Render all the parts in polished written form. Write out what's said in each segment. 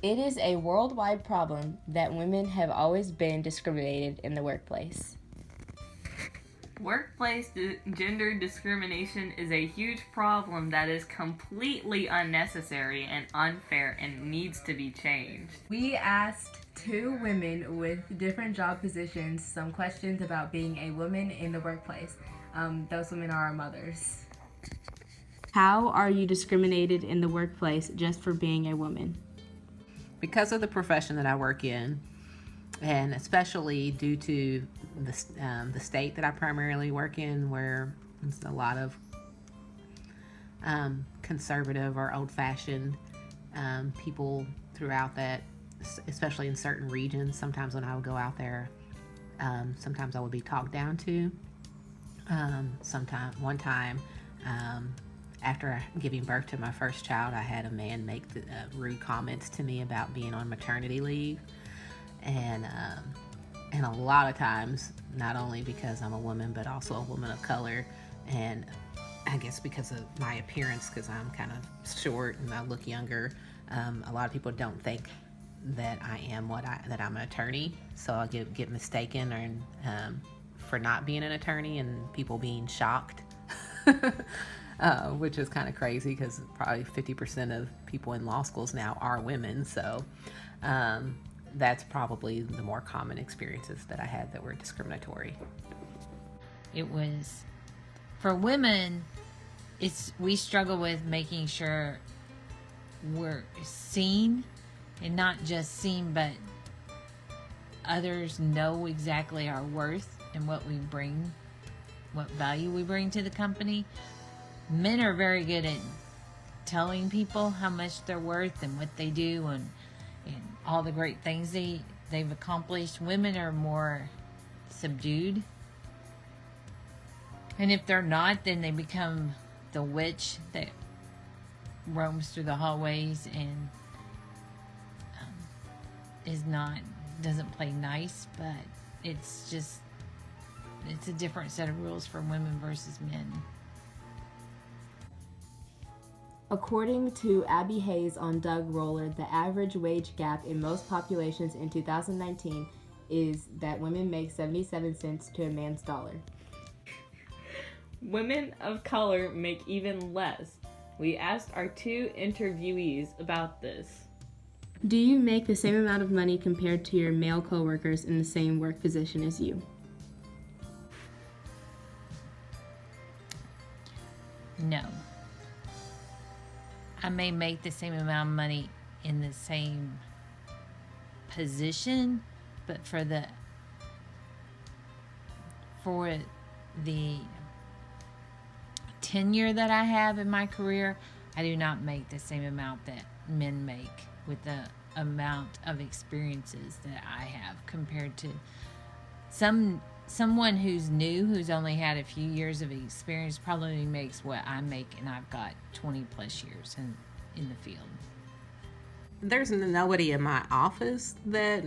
It is a worldwide problem that women have always been discriminated in the workplace. Workplace gender discrimination is a huge problem that is completely unnecessary and unfair and needs to be changed. We asked two women with different job positions some questions about being a woman in the workplace. Those women are our mothers. How are you discriminated in the workplace just for being a woman? Because of the profession that I work in, and especially due to the state that I primarily work in, where there's a lot of conservative or old-fashioned people throughout that, especially in certain regions. Sometimes when I would go out there, sometimes I would be talked down to. One time, after giving birth to my first child, I had a man make rude comments to me about being on maternity leave. And a lot of times, not only because I'm a woman, but also a woman of color, and I guess because of my appearance, because I'm kind of short and I look younger, a lot of people don't think that I am that I'm an attorney. So I get mistaken or for not being an attorney, and people being shocked. Which is kind of crazy because probably 50% of people in law schools now are women. So that's probably the more common experiences that I had that were discriminatory. It was, for women, we struggle with making sure we're seen, and not just seen, but others know exactly our worth and what we bring, what value we bring to the company. Men are very good at telling people how much they're worth and what they do and all the great things they've accomplished. Women are more subdued. And if they're not, then they become the witch that roams through the hallways and doesn't play nice, but it's a different set of rules for women versus men. According to Abby Hayes on Doug Roller, the average wage gap in most populations in 2019 is that women make 77 cents to a man's dollar. Women of color make even less. We asked our two interviewees about this. Do you make the same amount of money compared to your male coworkers in the same work position as you? No. I may make the same amount of money in the same position, but for the tenure that I have in my career, I do not make the same amount that men make with the amount of experiences that I have compared to someone who's new, who's only had a few years of experience, probably makes what I make, and I've got 20 plus years in the field. There's nobody in my office that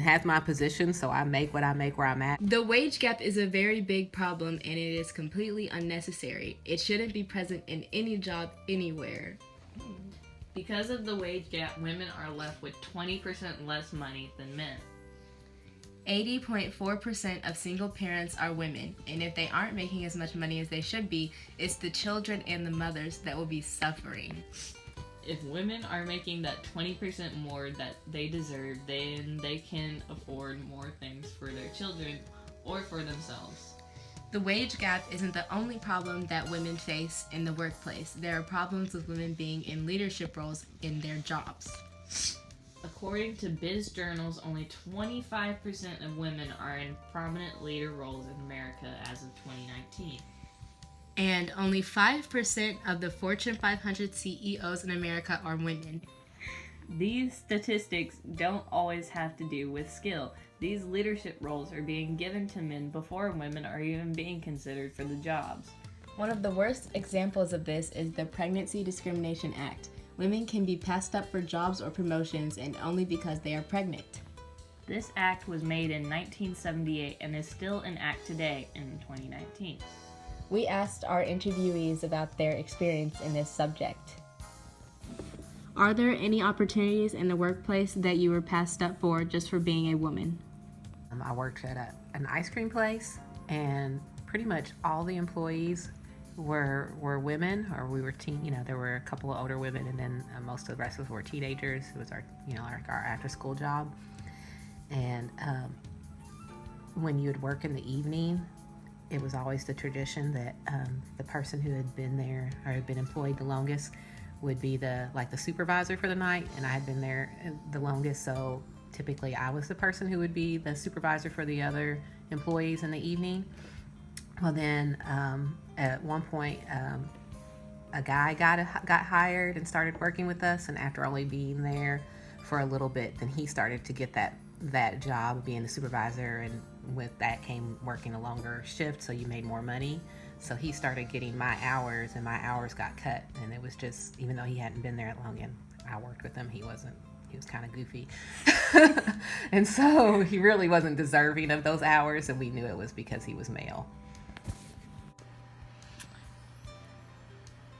has my position, so I make what I make where I'm at. The wage gap is a very big problem, and it is completely unnecessary. It shouldn't be present in any job anywhere. Because of the wage gap, women are left with 20% less money than men. 80.4% of single parents are women, and if they aren't making as much money as they should be, it's the children and the mothers that will be suffering. If women are making that 20% more that they deserve, then they can afford more things for their children or for themselves. The wage gap isn't the only problem that women face in the workplace. There are problems with women being in leadership roles in their jobs. According to Biz Journals, only 25% of women are in prominent leader roles in America as of 2019. And only 5% of the Fortune 500 CEOs in America are women. These statistics don't always have to do with skill. These leadership roles are being given to men before women are even being considered for the jobs. One of the worst examples of this is the Pregnancy Discrimination Act. Women can be passed up for jobs or promotions, and only because they are pregnant. This act was made in 1978 and is still in act today in 2019. We asked our interviewees about their experience in this subject. Are there any opportunities in the workplace that you were passed up for just for being a woman? I worked at an ice cream place, and pretty much all the employees were women, or we were there were a couple of older women, and then most of the rest of us were teenagers. It was our after school job. And when you'd work in the evening, it was always the tradition that the person who had been there or had been employed the longest would be the supervisor for the night, and I had been there the longest, so typically I was the person who would be the supervisor for the other employees in the evening. Well, then at one point, a guy got hired and started working with us, and after only being there for a little bit, then he started to get that job of being the supervisor, and with that came working a longer shift, so you made more money. So he started getting my hours, and my hours got cut, and it was just, even though he hadn't been there long and I worked with him, he was kind of goofy. And so he really wasn't deserving of those hours, and we knew it was because he was male.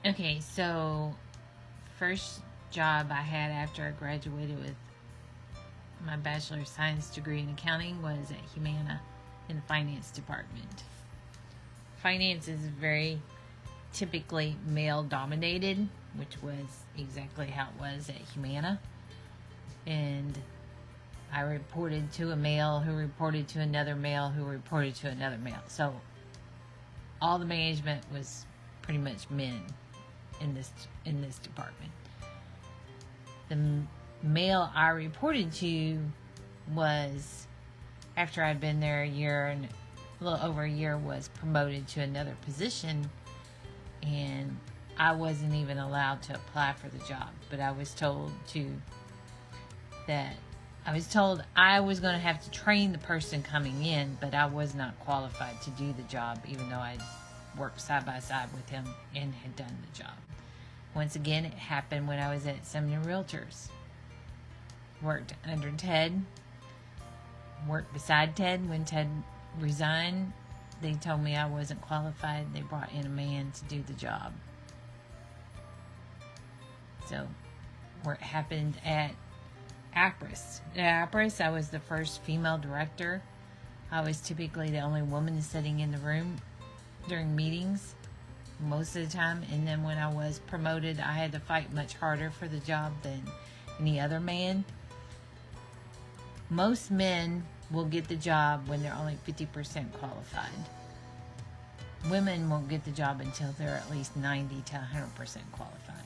Okay, so first job I had after I graduated with my Bachelor of Science degree in accounting was at Humana in the finance department. Finance is very typically male dominated, which was exactly how it was at Humana. And I reported to a male who reported to another male who reported to another male. So all the management was pretty much men in this department. The male I reported to was, after I'd been there a year and a little over a year, was promoted to another position, and I wasn't even allowed to apply for the job, but I was told I was going to have to train the person coming in, but I was not qualified to do the job, even though I'd worked side by side with him and had done the job. Once again, it happened when I was at Sumner Realtors. Worked under Ted, worked beside Ted. When Ted resigned, they told me I wasn't qualified. They brought in a man to do the job. So, where it happened at Apris. At Apris, I was the first female director. I was typically the only woman sitting in the room during meetings most of the time, and then when I was promoted, I had to fight much harder for the job than any other man. Most men will get the job when they're only 50% qualified. Women won't get the job until they're at least 90 to 100% qualified,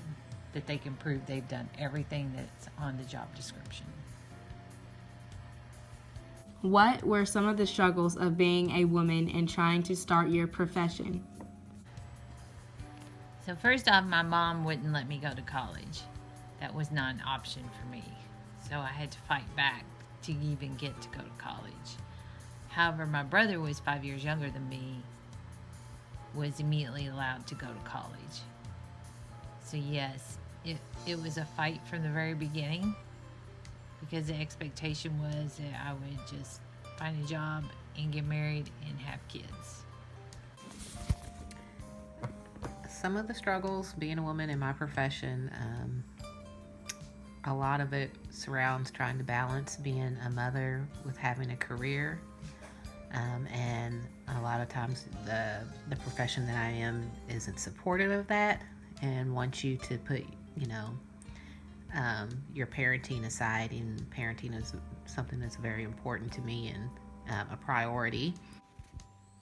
that they can prove they've done everything that's on the job description. What were some of the struggles of being a woman and trying to start your profession? So first off, my mom wouldn't let me go to college. That was not an option for me. So I had to fight back to even get to go to college. However, my brother was 5 years younger than me, was immediately allowed to go to college. So yes, it was a fight from the very beginning, because the expectation was that I would just find a job and get married and have kids. Some of the struggles being a woman in my profession, a lot of it surrounds trying to balance being a mother with having a career, and a lot of times the profession that I am isn't supportive of that and wants you to put your parenting aside, and parenting is something that's very important to me and a priority.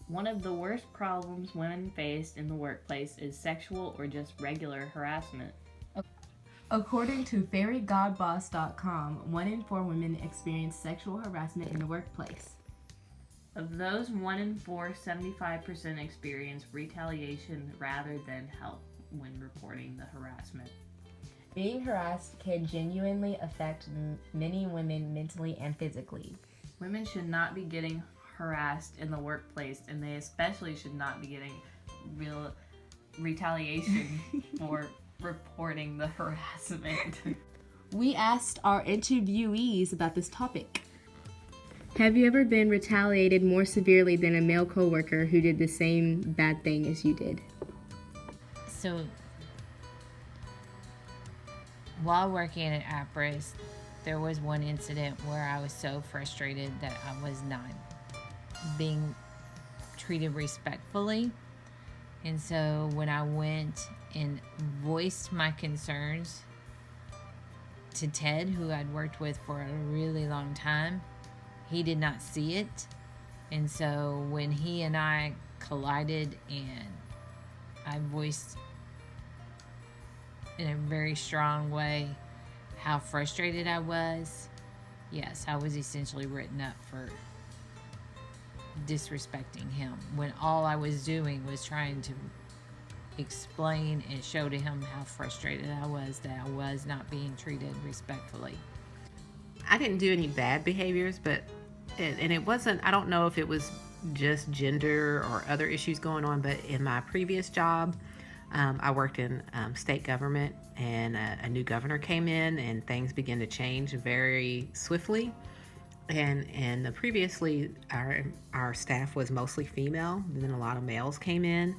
One of the worst problems women face in the workplace is sexual or just regular harassment. According to fairygodboss.com, 1 in 4 women experience sexual harassment in the workplace. Of those 1 in 4, 75% experience retaliation rather than help when reporting the harassment. Being harassed can genuinely affect many women mentally and physically. Women should not be getting harassed in the workplace, and they especially should not be getting real retaliation for reporting the harassment. We asked our interviewees about this topic. Have you ever been retaliated more severely than a male coworker who did the same bad thing as you did? So while working at Apris, there was one incident where I was so frustrated that I was not being treated respectfully. And so when I went and voiced my concerns to Ted, who I'd worked with for a really long time, he did not see it. And so when he and I collided and I voiced in a very strong way how frustrated I was, yes, I was essentially written up for disrespecting him when all I was doing was trying to explain and show to him how frustrated I was that I was not being treated respectfully. I didn't do any bad behaviors, but it wasn't, I don't know if it was just gender or other issues going on, but in my previous job, I worked in state government, and a new governor came in, and things began to change very swiftly. And previously, our staff was mostly female, and then a lot of males came in.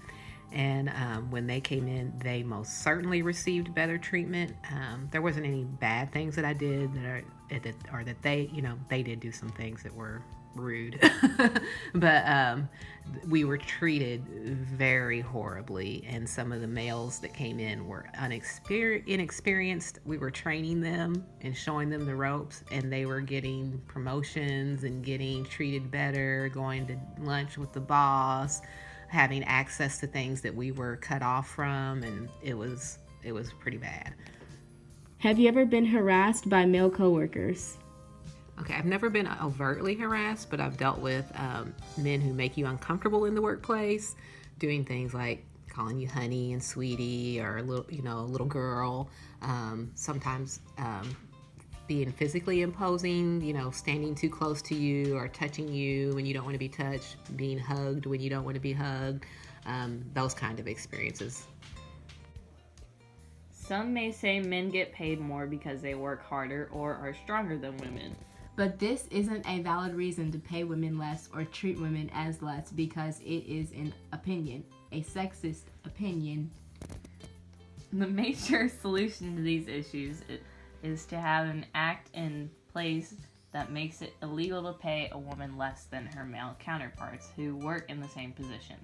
And when they came in, they most certainly received better treatment. There wasn't any bad things that I did that they, they did do some things that were rude, but we were treated very horribly, and some of the males that came in were inexperienced. We were training them and showing them the ropes, and they were getting promotions and getting treated better, going to lunch with the boss, having access to things that we were cut off from, and it was pretty bad. Have you ever been harassed by male coworkers? Okay, I've never been overtly harassed, but I've dealt with men who make you uncomfortable in the workplace, doing things like calling you honey and sweetie, or a little girl. Sometimes being physically imposing, standing too close to you or touching you when you don't want to be touched, being hugged when you don't want to be hugged, those kind of experiences. Some may say men get paid more because they work harder or are stronger than women. But this isn't a valid reason to pay women less or treat women as less, because it is an opinion, a sexist opinion. The major solution to these issues is to have an act in place that makes it illegal to pay a woman less than her male counterparts who work in the same position.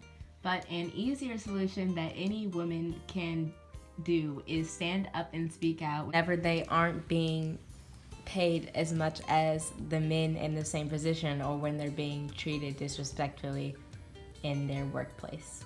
But an easier solution that any woman can do is stand up and speak out whenever they aren't being paid as much as the men in the same position, or when they're being treated disrespectfully in their workplace.